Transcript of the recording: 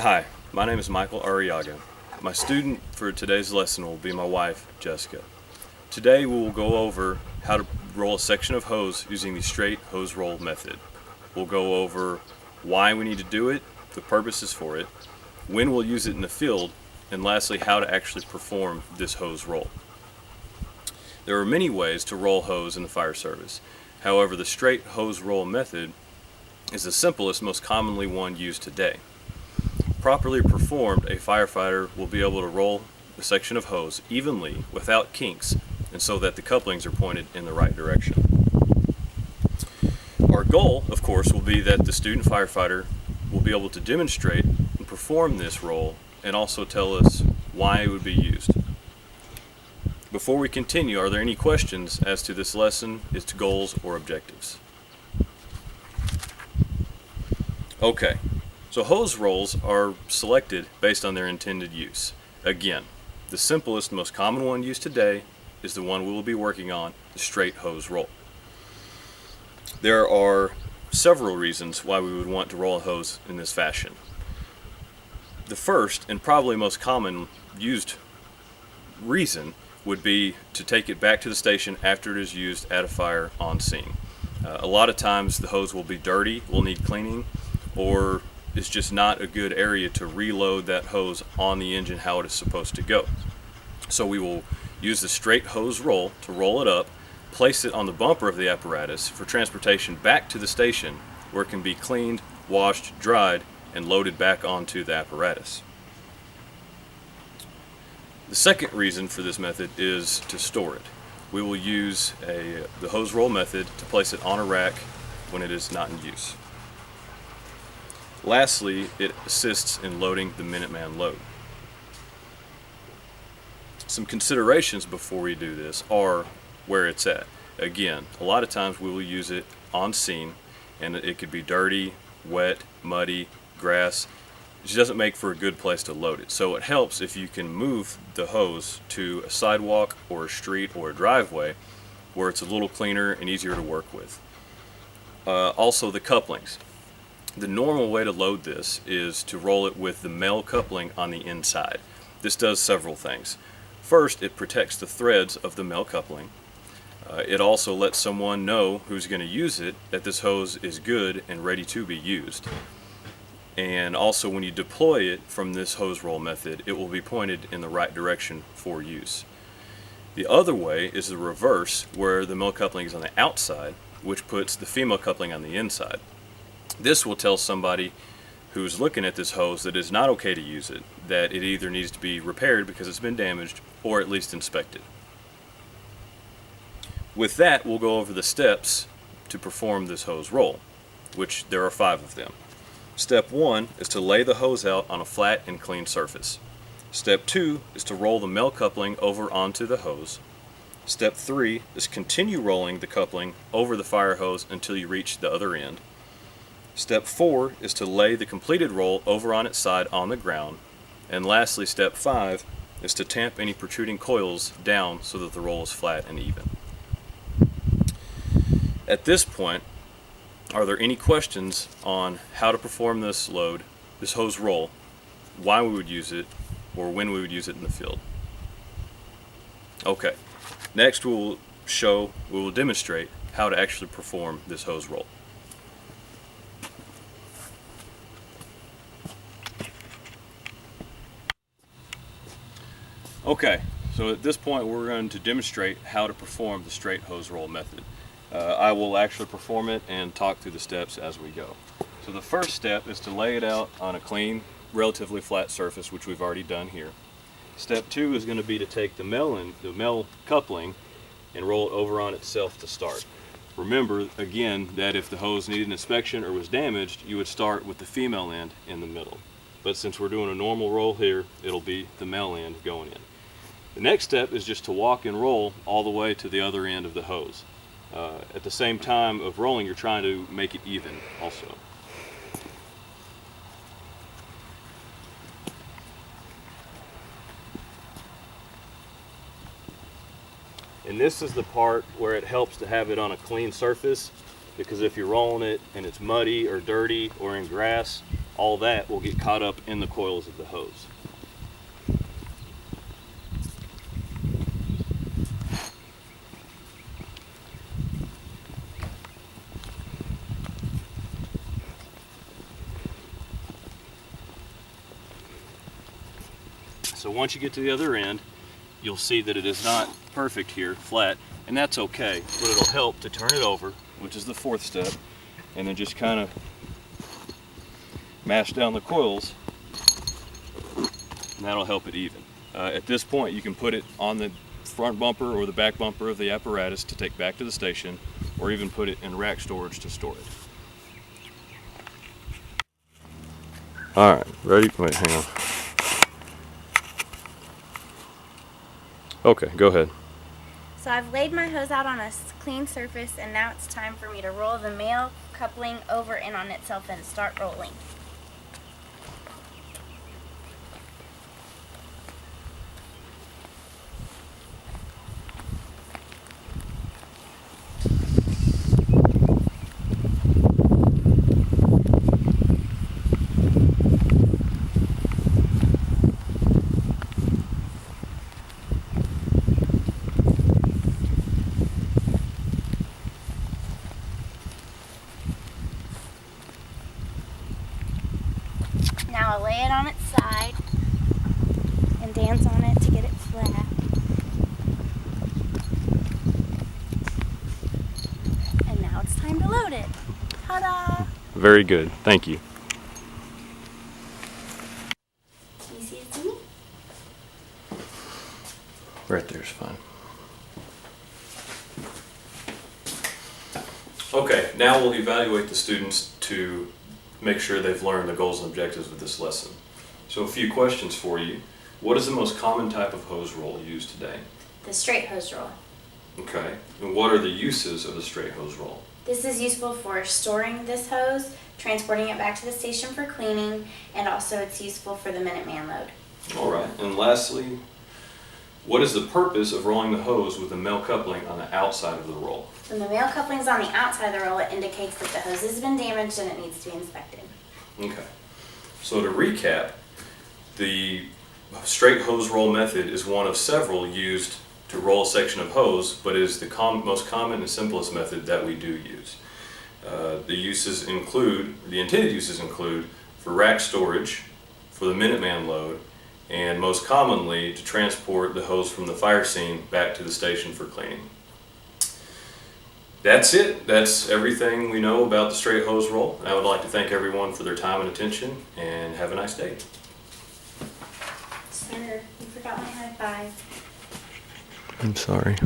Hi, my name is Michael Arriaga. My student for today's lesson will be my wife, Jessica. Today we will go over how to roll a section of hose using the straight hose roll method. We'll go over why we need to do it, the purposes for it, when we'll use it in the field, and lastly how to actually perform this hose roll. There are many ways to roll hose in the fire service. However, the straight hose roll method is the simplest, most commonly one used today. Properly performed, a firefighter will be able to roll the section of hose evenly without kinks, and so that the couplings are pointed in the right direction. Our goal, of course, will be that the student firefighter will be able to demonstrate and perform this roll and also tell us why it would be used. Before we continue, are there any questions as to this lesson, its goals, or objectives? Okay. So hose rolls are selected based on their intended use. Again, the simplest, most common one used today is the one we will be working on, the straight hose roll. There are several reasons why we would want to roll a hose in this fashion. The first, and probably most common used reason, would be to take it back to the station after it is used at a fire on scene. A lot of times the hose will be dirty, will need cleaning, or it's just not a good area to reload that hose on the engine how it is supposed to go. So we will use the straight hose roll to roll it up, place it on the bumper of the apparatus for transportation back to the station where it can be cleaned, washed, dried, and loaded back onto the apparatus. The second reason for this method is to store it. We will use the hose roll method to place it on a rack when it is not in use. Lastly, it assists in loading the Minuteman load. Some considerations before we do this are where it's at. Again, a lot of times we will use it on scene, and it could be dirty, wet, muddy, grass. It just doesn't make for a good place to load it. So it helps if you can move the hose to a sidewalk or a street or a driveway where it's a little cleaner and easier to work with. Also the couplings. The normal way to load this is to roll it with the male coupling on the inside. This does several things. First, it protects the threads of the male coupling. It also lets someone know who's going to use it that this hose is good and ready to be used. And also when you deploy it from this hose roll method, it will be pointed in the right direction for use. The other way is the reverse, where the male coupling is on the outside, which puts the female coupling on the inside. This will tell somebody who's looking at this hose that it's not okay to use it, that it either needs to be repaired because it's been damaged or at least inspected. With that, we'll go over the steps to perform this hose roll, which there are 5 of them. Step 1 is to lay the hose out on a flat and clean surface. Step 2 is to roll the male coupling over onto the hose. Step 3 is continue rolling the coupling over the fire hose until you reach the other end. Step 4 is to lay the completed roll over on its side on the ground. And lastly, step 5 is to tamp any protruding coils down so that the roll is flat and even. At this point, are there any questions on how to perform this load, this hose roll, why we would use it, or when we would use it in the field? Okay, next we will demonstrate how to actually perform this hose roll. Okay, so at this point we're going to demonstrate how to perform the straight hose roll method. I will actually perform it and talk through the steps as we go. So the first step is to lay it out on a clean, relatively flat surface, which we've already done here. Step 2 is going to be to take the male coupling and roll it over on itself to start. Remember, again, that if the hose needed an inspection or was damaged, you would start with the female end in the middle. But since we're doing a normal roll here, it'll be the male end going in. The next step is just to walk and roll all the way to the other end of the hose. At the same time of rolling, you're trying to make it even also. And this is the part where it helps to have it on a clean surface because if you're rolling it and it's muddy or dirty or in grass, all that will get caught up in the coils of the hose. So once you get to the other end, you'll see that it is not perfect here, flat, and that's okay, but it'll help to turn it over, which is the fourth step, and then just kind of mash down the coils, and that'll help it even. At this point, you can put it on the front bumper or the back bumper of the apparatus to take back to the station, or even put it in rack storage to store it. All right, ready? Wait, hang on. Okay, go ahead. So I've laid my hose out on a clean surface, and now it's time for me to roll the male coupling over in on itself and start rolling. Now I'll lay it on its side and dance on it to get it flat. And now it's time to load it. Ta-da! Very good, thank you. Can you see it to me? Right there's fine. Okay, now we'll evaluate the students to make sure they've learned the goals and objectives of this lesson. So a few questions for you. What is the most common type of hose roll used today? The straight hose roll. Okay, and what are the uses of the straight hose roll? This is useful for storing this hose, transporting it back to the station for cleaning, and also it's useful for the Minuteman load. All right, and lastly, what is the purpose of rolling the hose with the male coupling on the outside of the roll? When the male coupling's on the outside of the roll, it indicates that the hose has been damaged and it needs to be inspected. Okay, so to recap, the straight hose roll method is one of several used to roll a section of hose, but it is the most common and simplest method that we do use. The intended uses include for rack storage, for the Minuteman load, and most commonly to transport the hose from the fire scene back to the station for cleaning. That's it. That's everything we know about the straight hose roll. I would like to thank everyone for their time and attention, and have a nice day. Sir, you forgot my high five. I'm sorry.